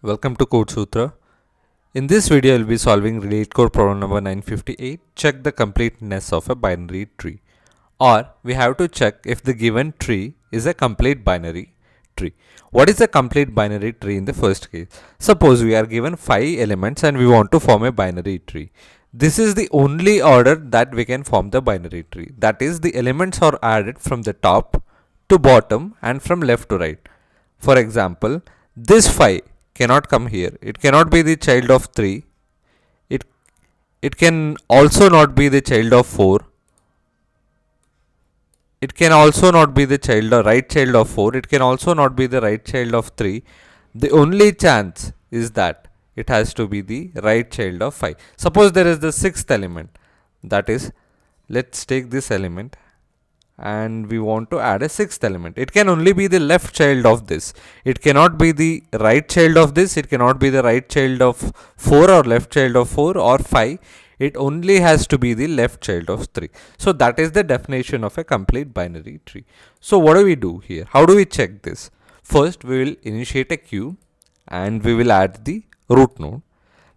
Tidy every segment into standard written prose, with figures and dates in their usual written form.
Welcome to Code Sutra. In this video, I will be solving LeetCode problem number 958. Check the completeness of a binary tree. Or we have to check if the given tree is a complete binary tree. What is a complete binary tree in the first case? Suppose we are given 5 elements and we want to form a binary tree. This is the only order that we can form the binary tree. That is, the elements are added from the top to bottom and from left to right. For example, this 5 cannot come here. It cannot be the child of 3. It can also not be the child of 4. It can also not be the right child of 4. It can also not be the right child of 3. The only chance is that it has to be the right child of 5. Suppose there is the 6th element. That is, let's take this element and we want to add a 6th element. It can only be the left child of this. It cannot be the right child of this. It cannot be the right child of 4 or left child of 4 or 5. It only has to be the left child of 3. So that is the definition of a complete binary tree. So what do we do here? How do we check this? First, we will initiate a queue and we will add the root node.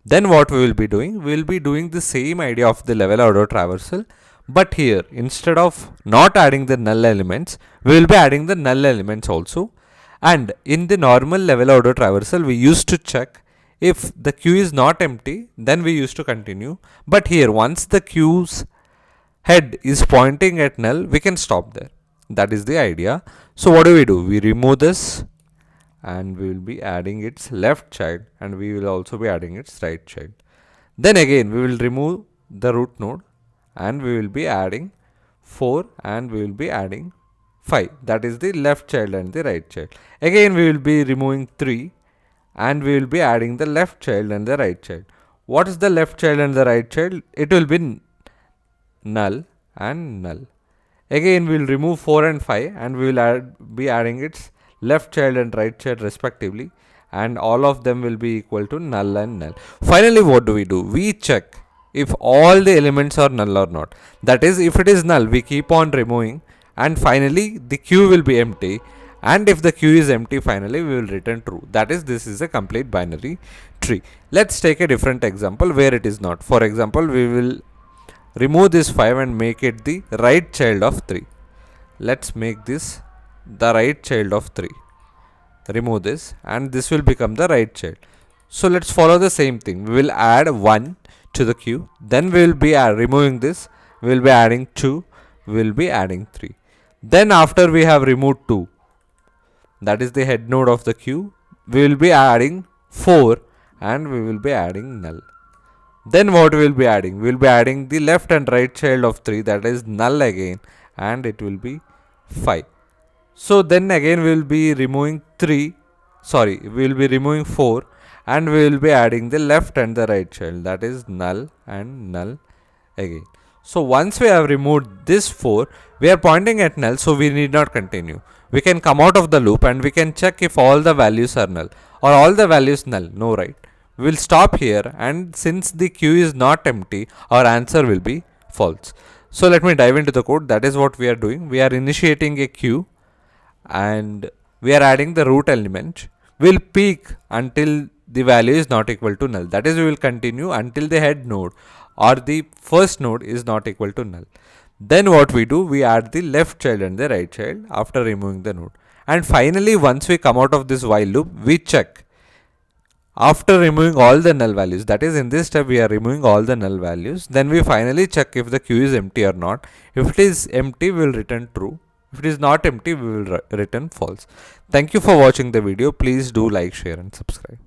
Then what we will be doing? We will be doing the same idea of the level order traversal. But here, instead of not adding the null elements, we will be adding the null elements also. And in the normal level order traversal, we used to check if the queue is not empty, then we used to continue. But here, once the queue's head is pointing at null, we can stop there. That is the idea. So what do? We remove this and we will be adding its left child and we will also be adding its right child. Then again, we will remove the root node and we will be adding 4 and we will be adding 5. That is the left child and the right child. Again, we will be removing 3 and we will be adding the left child and the right child. What is the left child and the right child? It will be null and null. Again, we will remove 4 and 5 and we will be adding its left child and right child respectively, and all of them will be equal to null and null. Finally, what do? We check if all the elements are null or not. That is, if it is null, we keep on removing and finally the queue will be empty, and if the queue is empty, finally we will return true. That is, this is a complete binary tree. Let's take a different example where it is not. For example, we will remove this 5 and make it the right child of 3. Let's make this the right child of 3. Remove this and this will become the right child. So let's follow the same thing. We will add 1 to the queue, then we will be removing this, we will be adding 2, we will be adding 3. Then after we have removed 2, that is the head node of the queue, we will be adding 4 and we will be adding null. Then what we will be adding? We will be adding the left and right child of 3, that is null again, and it will be 5. So then again we will be removing 4 and we will be adding the left and the right child, that is null and null again. So once we have removed this 4, we are pointing at null, so we need not continue. We can come out of the loop and we can check if all the values are null or all the values null. No, right? We will stop here, and since the queue is not empty, our answer will be false. So let me dive into the code. That is what we are doing. We are initiating a queue and we are adding the root element. We will peak until the value is not equal to null. That is, we will continue until the head node or the first node is not equal to null. Then what we do? We add the left child and the right child after removing the node. And finally, once we come out of this while loop, we check after removing all the null values. That is, in this step we are removing all the null values. Then we finally check if the queue is empty or not. If it is empty, we will return true. If it is not empty, we will return false. Thank you for watching the video. Please do like, share and subscribe.